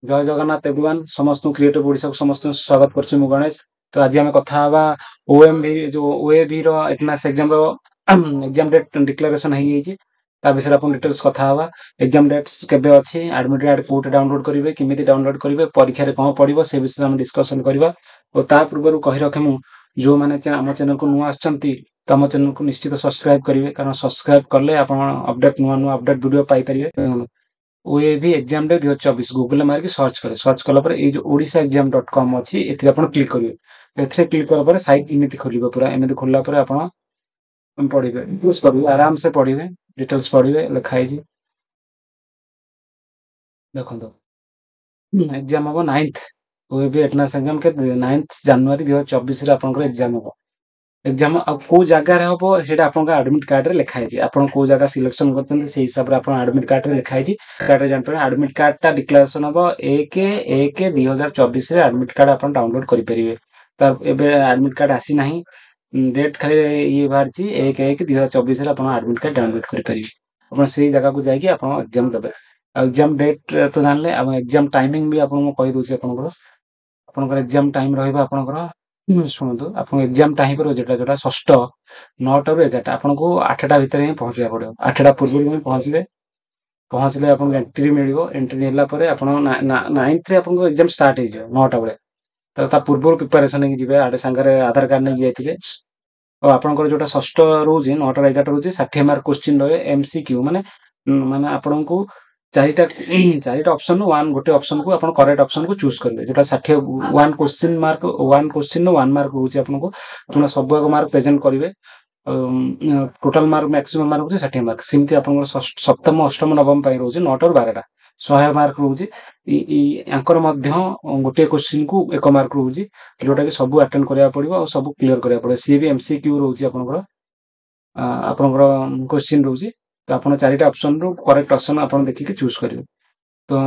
जय जगन्नाथ एवरीवन समस्त क्रिएटिव ओडिशा को समस्त स्वागत करछि मु गणेश। तो आज आम कथा हवा ओएमवी जो ओएवी रो एटनास एग्जाम रो एग्जाम डेट डिक्लेरेशन हो जाइए ता विषय अपन डिटेल्स कथा हवा। एग्जाम डेट्स केबे अछि, एडमिट कार्ड कोट डाउनलोड करिवे, किमिति डाउनलोड करिवे, परीक्षा रे कोन पड़िबो से विषय हम डिस्कशन करबा। और ता पूर्व कहि रखे मु जो माने हम चैनल को नुआ आछंती तो हम चैनल को निश्चित सब्सक्राइब करिवे, कारण सब्सक्राइब करले आपण अपडेट नुआ अपडेट वीडियो पाई परिवे। ओएवी एग्जाम डे 2024 गूगल मार के सर्च करे, सर्च कला पर ए जो odishaexam.com अछि एथि आपण क्लिक करिवे। एथि क्लिक करला पर साइट इमिति खोलिबो, पूरा एमिति खोलला पर आपण पढिबे, यूज करिवे, आराम से पढिबे, डिटेल्स पढिबे। लिखा है जी देखो एग्जाम हो 9th ओएवी एटनास एग्जाम के 9th जनवरी 2024 रे आपण एग्जाम हो। एग्जाम को जगह रे हबो सेटा आपन का एडमिट कार्ड रे लिखा है। आपन को जगह सिलेक्शन करतन से हिसाब रे आपन एडमिट कार्ड रे लिखा है। कार्ड रे जानते एडमिट कार्ड ता डिक्लेरेशन हबो 1/1/2024 रे एडमिट कार्ड आपन डाउनलोड करि परिबे। त एबे एडमिट कार्ड आसी नाही, डेट खाली ये बाहरची 1/1/2024 रे आपन एडमिट कार्ड डाउनलोड करि परिबे। आपन से जगह को जाई कि आपन एग्जाम देबे। एग्जाम डेट तो जानले, अब एग्जाम टाइमिंग भी आपन को कहि दोछि। आपन एग्जाम टाइम रहइबा आपन शुणु आप एग्जाम टाइम पर जो षष्ठ 9टा ରୁ 11ଟା आपको 8टा भितर ही पहुंचा पड़ो। 8टा पूर्व ही पहुंचे, पहुंचले आपको एंट्री मिल। एंट्री मिलला पर आप 9th रे आपको एग्जाम स्टार्ट हो 9टा बेले। तो ता पूर्व प्रिपरेशन हो जिवे, आडे संगे आधार कार्ड नहीं जाइथिले। और आपनकर जोटा षष्ठ रोजी 9टा 11टा रोजी 60 मार्क क्वेश्चन रहे एमसीक्यू, माने माने आपनको चारिटा ऑप्शन वन गोटे ऑप्शन को अपन करेक्ट ऑप्शन को चूज करबे। जोटा 60 one question mark one question नो 1 मार्क होची आपनको, अपन सब मार्क प्रेजेंट करिवे। टोटल मार्क मैक्सिमम मार्क होची 60 मार्क। सिमती अपन सप्तम अष्टम नवम पई रोजी 9टा ରୁ 12ଟା 100 मार्क रोजी। ई एंकर मध्य गोटे क्वेश्चन को 1 मार्क रोजी, जोटा कि सब अटेंड करिया पड़िबो और सब क्लियर करिया पड़िबो। सी भी एमसीक्यू रोजी आपनकर क्वेश्चन रोजी। तो आपन चारिटा ऑप्शन रो करेक्ट ऑप्शन आपन देखि के चूज करिवे। तो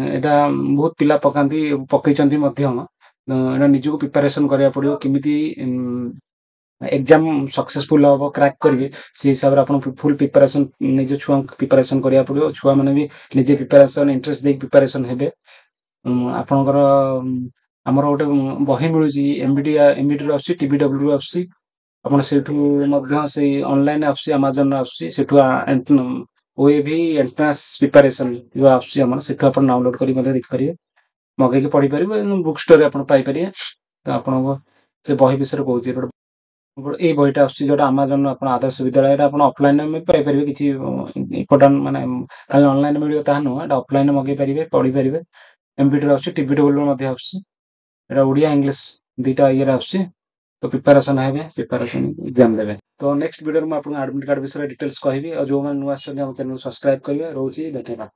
एटा बहुत पिला पकांती पकैचंती मध्य एटा निजको प्रिपरेशन करिया पड़ियो। किमिति एग्जाम सक्सेसफुल हो क्रैक करिवे से हिसाब रे आपन फुल प्रिपरेशन निज छुआ प्रिपरेशन करिया पड़ियो। छुआ माने भी निजे प्रिपरेशन इंटरेस्ट दे प्रिपरेशन हेबे। आपनकर हमर गोटे बही मिलुची एमबीडी रो आसी, टीबीडब्ल्यू रो आसी। अपन सेठू मध्य से ऑनलाइन आसी, अमेज़न आसी, सेठू ओएवी एंट्रेंस प्रिपरेशन जो आसी हमर सेठू अपन डाउनलोड करी मते देख परिबे, मगे के पढ़ी परिबे। बुक स्टोर रे अपन पाई परिबे। तो अपन से बही विषय कहूची, ए बहीटा आसी जोटा अमेज़न अपन आदर्श विद्यालय रे अपन ऑफलाइन में पाई परिबे। किछि इंपोर्टेंट माने खाली ऑनलाइन मिलियो ता नो, एटा ऑफलाइन मगे परिबे, पढ़ी परिबे। एमबीडी रो आसी, टीबीडब्ल्यू मध्ये आसी। एटा ओडिया इंग्लिश दुटा इयर आसी। तो प्रिपरेशन हेबे, प्रिपरेशन एग्जाम देबे। तो नेक्स्ट वीडियो में आपन एडमिट कार्ड विषय डिटेल्स कहबी। और जो मन नुआ हम चैनल सब्सक्राइब करिवे। रहउची धन्यवाद।